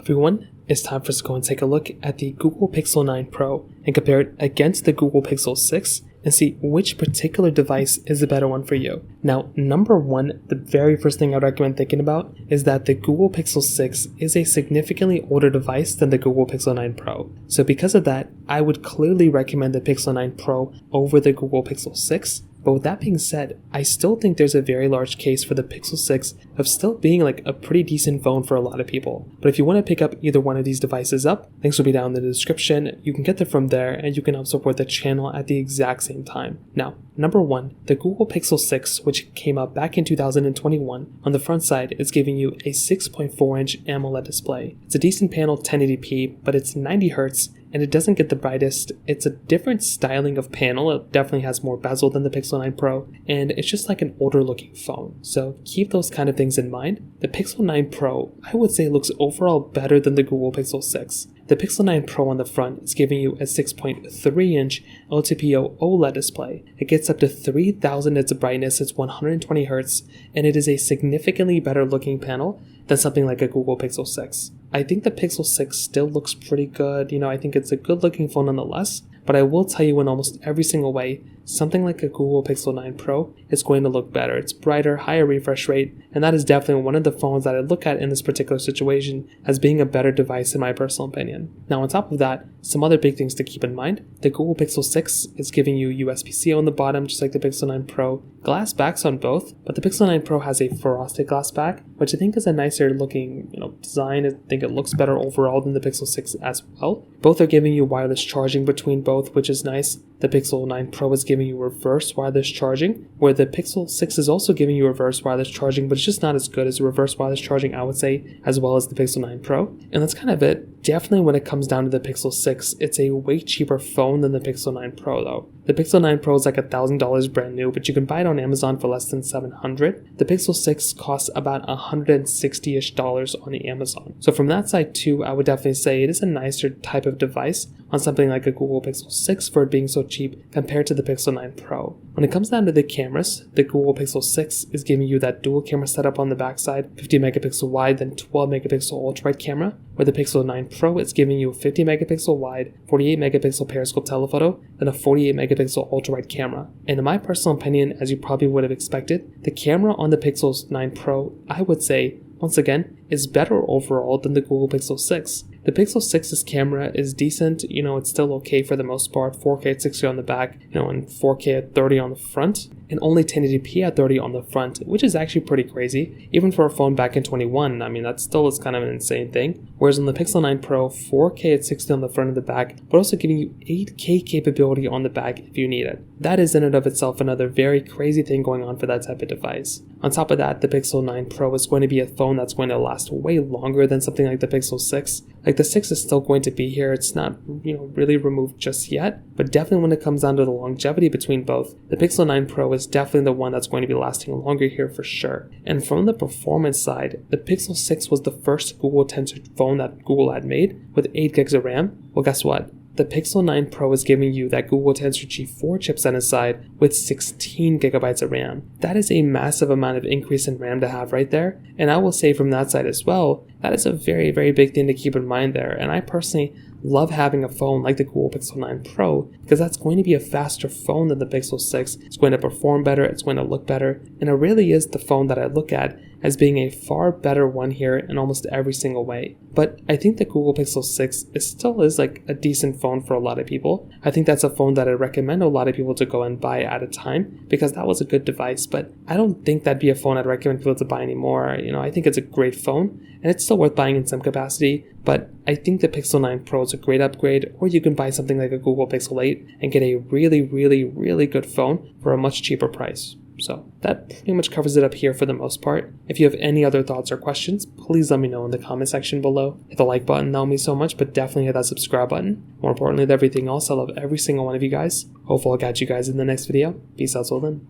Everyone, it's time for us to go and take a look at the Google Pixel 9 Pro and compare it against the Google Pixel 6 and see which particular device is the better one for you. Now, number one, the very first thing I'd recommend thinking about is that the Google Pixel 6 is a significantly older device than the Google Pixel 9 Pro. So because of that, I would clearly recommend the Pixel 9 Pro over the Google Pixel 6. But with that being said, I still think there's a very large case for the Pixel 6 of still being like a pretty decent phone for a lot of people. But if you want to pick up either one of these devices up, links will be down in the description. You can get them from there and you can help support the channel at the exact same time. Now, number one, the Google Pixel 6, which came out back in 2021, on the front side is giving you a 6.4-inch AMOLED display. It's a decent panel, 1080p, but it's 90 Hz. And it doesn't get the brightest. It's a different styling of panel. It definitely has more bezel than the Pixel 9 Pro, and it's just like an older looking phone. So keep those kind of things in mind. The Pixel 9 Pro, I would say, looks overall better than the Google Pixel 6. The Pixel 9 Pro on the front is giving you a 6.3-inch LTPO OLED display. It gets up to 3000 nits of brightness, it's 120 Hz, and it is a significantly better looking panel than something like a Google Pixel 6. I think the Pixel 6 still looks pretty good. I think it's a good looking phone nonetheless, but I will tell you in almost every single way, something like a Google Pixel 9 Pro is going to look better. It's brighter, higher refresh rate, and that is definitely one of the phones that I look at in this particular situation as being a better device in my personal opinion. Now on top of that, some other big things to keep in mind. The Google Pixel 6 is giving you USB-C on the bottom, just like the Pixel 9 Pro. Glass backs on both, but the Pixel 9 Pro has a frosted glass back, which I think is a nicer looking design. I think it looks better overall than the Pixel 6 as well. Both are giving you wireless charging between both, which is nice. The Pixel 9 Pro is giving you reverse wireless charging, where the Pixel 6 is also giving you reverse wireless charging, but it's just not as good as reverse wireless charging, I would say, as well as the Pixel 9 Pro. And that's kind of it. Definitely when it comes down to the Pixel 6, it's a way cheaper phone than the Pixel 9 Pro though. The Pixel 9 Pro is like $1,000 brand new, but you can buy it on Amazon for less than $700. The Pixel 6 costs about $160-ish on Amazon. So from that side too, I would definitely say it is a nicer type of device on something like a Google Pixel 6 for it being so cheap compared to the Pixel 9 Pro. When it comes down to the cameras, the Google Pixel 6 is giving you that dual camera setup on the backside, 50 megapixel wide, then 12 megapixel ultra wide camera, where the Pixel 9 Pro is giving you a 50 megapixel wide, 48 megapixel periscope telephoto, then a 48 megapixel ultra wide camera. And in my personal opinion, as you probably would have expected, the camera on the Pixel 9 Pro, I would say, once again, is better overall than the Google Pixel 6. The Pixel 6's camera is decent, it's still okay for the most part, 4K at 60 on the back, and 4K at 30 on the front, and only 1080p at 30 on the front, which is actually pretty crazy, even for a phone back in 21. That still is kind of an insane thing. Whereas on the Pixel 9 Pro, 4K at 60 on the front and the back, but also giving you 8K capability on the back if you need it. That is in and of itself another very crazy thing going on for that type of device. On top of that, the Pixel 9 Pro is going to be a phone that's going to last way longer than something like the Pixel 6. Like the 6 is still going to be here. It's not, really removed just yet, but definitely when it comes down to the longevity between both, the Pixel 9 Pro is definitely the one that's going to be lasting longer here for sure. And from the performance side, the Pixel 6 was the first Google Tensor phone that Google had made with 8 gigs of RAM. Well, guess what? The Pixel 9 Pro is giving you that Google Tensor G4 chipset inside with 16 gigabytes of RAM. That is a massive amount of increase in RAM to have right there. And I will say from that side as well, that is a very, very big thing to keep in mind there. And I personally love having a phone like the Google Pixel 9 Pro because that's going to be a faster phone than the Pixel 6. It's going to perform better, it's going to look better, and it really is the phone that I look at as being a far better one here in almost every single way. But I think the Google Pixel 6 still is like a decent phone for a lot of people. I think that's a phone that I recommend a lot of people to go and buy at a time because that was a good device, but I don't think that'd be a phone I'd recommend people to buy anymore. I think it's a great phone and it's still worth buying in some capacity, but I think the Pixel 9 Pro is a great upgrade, or you can buy something like a Google Pixel 8 and get a really, really, really good phone for a much cheaper price. So that pretty much covers it up here for the most part. If you have any other thoughts or questions, please let me know in the comment section below. Hit the like button, that will mean so much, but definitely hit that subscribe button. More importantly than everything else, I love every single one of you guys. Hopefully I'll catch you guys in the next video. Peace out till then.